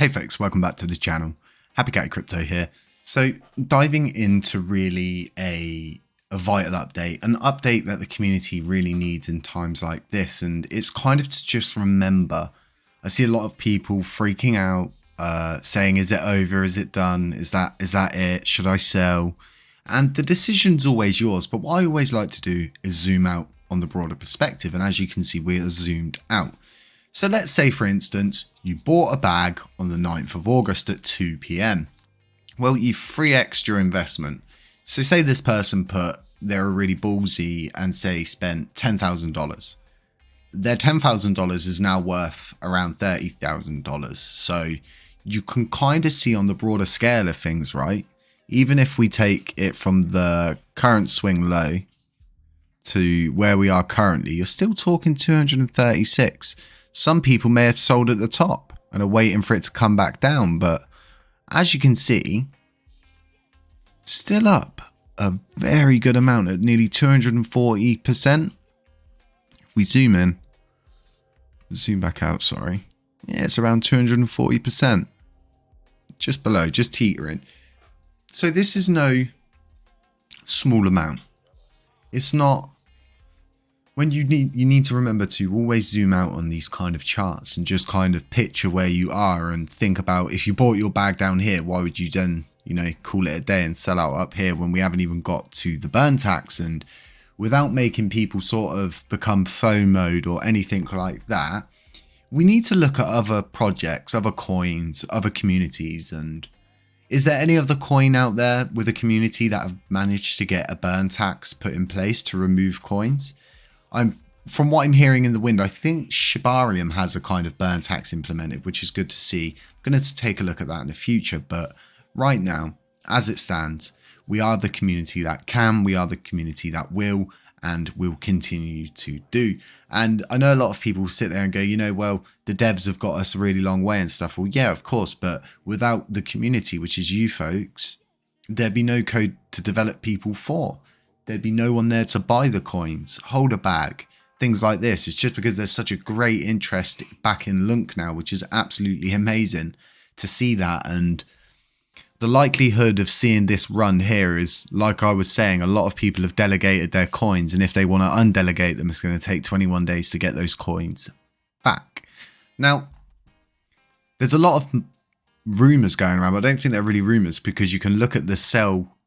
Hey folks, welcome back to the channel. Happy Cat Crypto here. So diving into really a vital update, an update that the community really needs in times like this. And it's kind of to just remember, I see a lot of people freaking out, saying, is it over? Is it done? Is that it? Should I sell? And the decision's always yours. But what I always like to do is zoom out on the broader perspective. And as you can see, we are zoomed out. So let's say, for instance, you bought a bag on the 9th of August at 2 p.m. Well, you've 3x'd your investment. So say this person they're really ballsy and say spent $10,000. Their $10,000 is now worth around $30,000. So you can kind of see on the broader scale of things, right? Even if we take it from the current swing low to where we are currently, you're still talking 236. Some people may have sold at the top and are waiting for it to come back down, but as you can see, still up a very good amount at nearly 240%. If we zoom in, zoom back out, sorry. Yeah, it's around 240%. Just below, just teetering. So this is no small amount. It's not. When you need to remember to always zoom out on these kind of charts and just kind of picture where you are and think about, if you bought your bag down here, why would you then, call it a day and sell out up here when we haven't even got to the burn tax? And without making people sort of become FOMO'd or anything like that, we need to look at other projects, other coins, other communities. And is there any other coin out there with a community that have managed to get a burn tax put in place to remove coins? From what I'm hearing in the wind, I think Shibarium has a kind of burn tax implemented, which is good to see. I'm going to take a look at that in the future. But right now, as it stands, we are the community that can, we are the community that will, and will continue to do. And I know a lot of people sit there and go, well, the devs have got us a really long way and stuff. Well, yeah, of course. But without the community, which is you folks, there'd be no code to develop people for. There'd be no one there to buy the coins, hold a bag, things like this. It's just because there's such a great interest back in LUNC now, which is absolutely amazing to see that. And the likelihood of seeing this run here is, like I was saying, a lot of people have delegated their coins. And if they want to undelegate them, it's going to take 21 days to get those coins back. Now, there's a lot of rumors going around, but I don't think they're really rumors, because you can look at the sell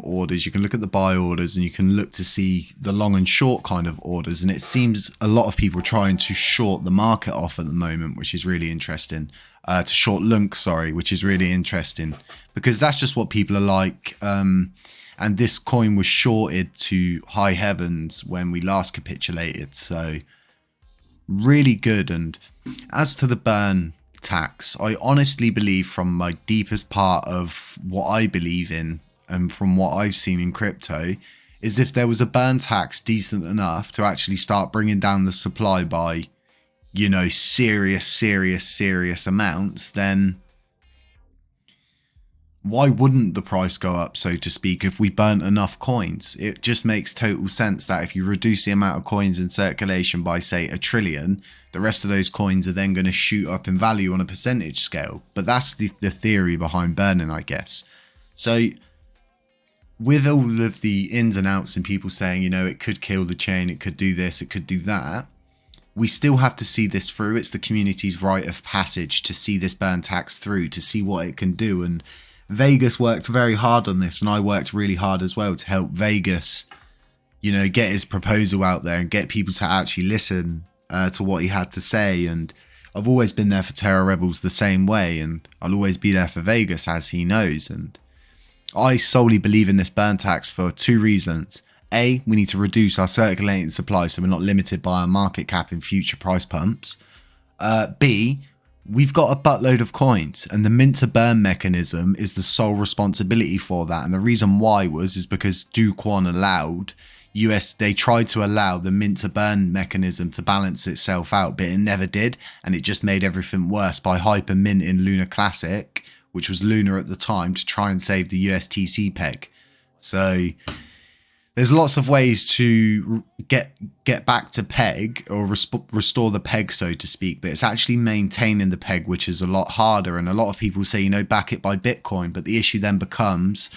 orders, you can look at the buy orders, and you can look to see the long and short kind of orders. And it seems a lot of people are trying to short the market off at the moment, which is really interesting. To short LUNC, sorry, which is really interesting, because that's just what people are like. And this coin was shorted to high heavens when we last capitulated. So really good. And as to the burn tax, I honestly believe, from my deepest part of what I believe in, and from what I've seen in crypto, is if there was a burn tax decent enough to actually start bringing down the supply by, serious amounts, then why wouldn't the price go up, so to speak, if we burnt enough coins? It just makes total sense that if you reduce the amount of coins in circulation by, say, 1 trillion, the rest of those coins are then going to shoot up in value on a percentage scale. But that's the theory behind burning, I guess. So with all of the ins and outs and people saying, it could kill the chain, it could do this, it could do that, we still have to see this through. It's the community's rite of passage to see this burn tax through, to see what it can do. And Vegas worked very hard on this, and I worked really hard as well to help Vegas, get his proposal out there and get people to actually listen to what he had to say. And I've always been there for Terra Rebels the same way, and I'll always be there for Vegas, as he knows. And I solely believe in this burn tax for 2 reasons. A, we need to reduce our circulating supply so we're not limited by our market cap in future price pumps. B, we've got a buttload of coins, and the mint to burn mechanism is the sole responsibility for that. And the reason why is because Do Kwon allowed they tried to allow the mint to burn mechanism to balance itself out, but it never did. And it just made everything worse by hyper minting LUNACLASSIC, which was Luna at the time, to try and save the USTC peg. So there's lots of ways to get back to peg, or restore the peg, so to speak, but it's actually maintaining the peg, which is a lot harder. And a lot of people say, you know, back it by Bitcoin, but the issue then becomes,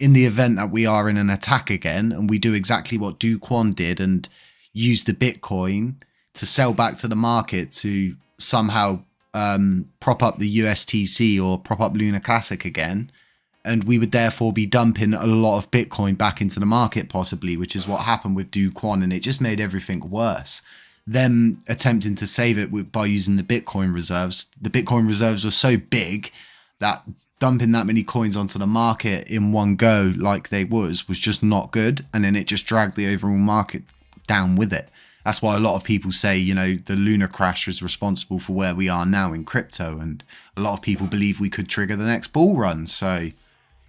in the event that we are in an attack again and we do exactly what Do Kwon did and use the Bitcoin to sell back to the market to somehow prop up the USTC or prop up LUNACLASSIC again, and we would therefore be dumping a lot of Bitcoin back into the market possibly, which is what happened with Do Kwon, and it just made everything worse. Them attempting to save it by using the Bitcoin reserves. The Bitcoin reserves were so big that dumping that many coins onto the market in one go like they was just not good, and then it just dragged the overall market down with it. That's why a lot of people say, you know, the Luna crash was responsible for where we are now in crypto, and a lot of people believe we could trigger the next bull run. So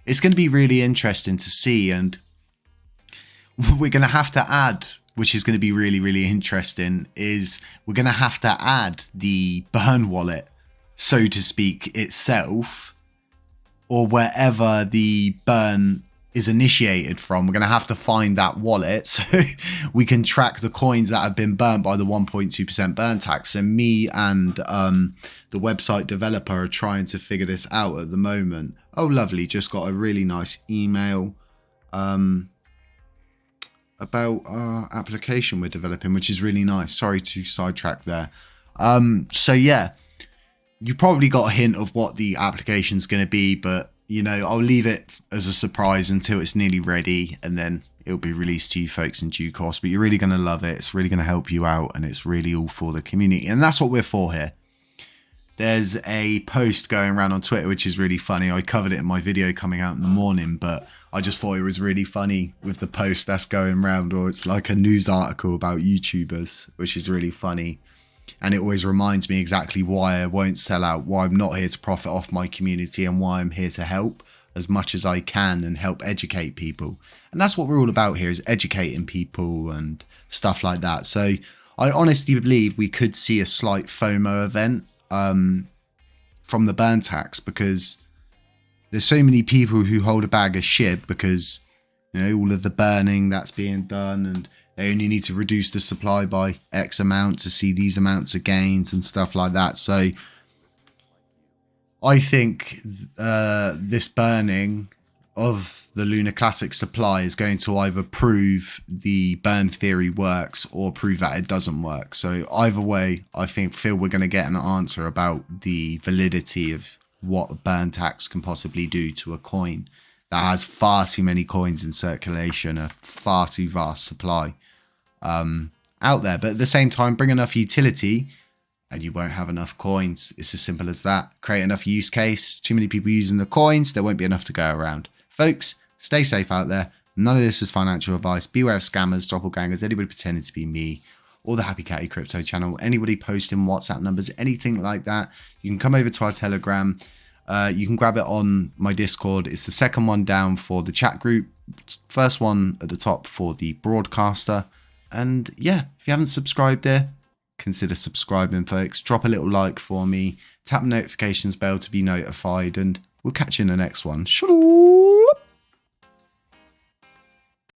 it's going to be really interesting to see, and we're going to have to add, which is going to be really, really interesting, is we're going to have to add the burn wallet, so to speak, itself, or wherever the burn is initiated from. We're going to have to find that wallet so we can track the coins that have been burnt by the 1.2% burn tax. And me and the website developer are trying to figure this out at the moment. Oh, lovely. Just got a really nice email about our application we're developing, which is really nice. Sorry to sidetrack there. So yeah, you probably got a hint of what the application's going to be, but you know, I'll leave it as a surprise until it's nearly ready, and then it'll be released to you folks in due course. But you're really going to love it. It's really going to help you out, and it's really all for the community. And that's what we're for here. There's a post going around on Twitter, which is really funny. I covered it in my video coming out in the morning, but I just thought it was really funny with the post that's going around, or it's like a news article about YouTubers, which is really funny. And it always reminds me exactly why I won't sell out, why I'm not here to profit off my community, and why I'm here to help as much as I can and help educate people. And that's what we're all about here, is educating people and stuff like that. So I honestly believe we could see a slight FOMO event from the burn tax, because there's so many people who hold a bag of shit because, you know, all of the burning that's being done, and they only need to reduce the supply by X amount to see these amounts of gains and stuff like that. So I think this burning of the LUNACLASSIC supply is going to either prove the burn theory works or prove that it doesn't work. So either way, I feel we're going to get an answer about the validity of what a burn tax can possibly do to a coin that has far too many coins in circulation, a far too vast supply out there. But at the same time, bring enough utility and you won't have enough coins. It's as simple as that. Create enough use case, too many people using the coins, there won't be enough to go around. Folks, stay safe out there. None of this is financial advice. Beware of scammers, doppelgangers, anybody pretending to be me, or the Happy Catty Crypto channel, anybody posting WhatsApp numbers, anything like that. You can come over to our Telegram. You can grab it on my Discord. It's the second one down for the chat group. First one at the top for the broadcaster. And yeah, if you haven't subscribed there, consider subscribing, folks. Drop a little like for me. Tap the notifications bell to be notified. And we'll catch you in the next one. Shoo!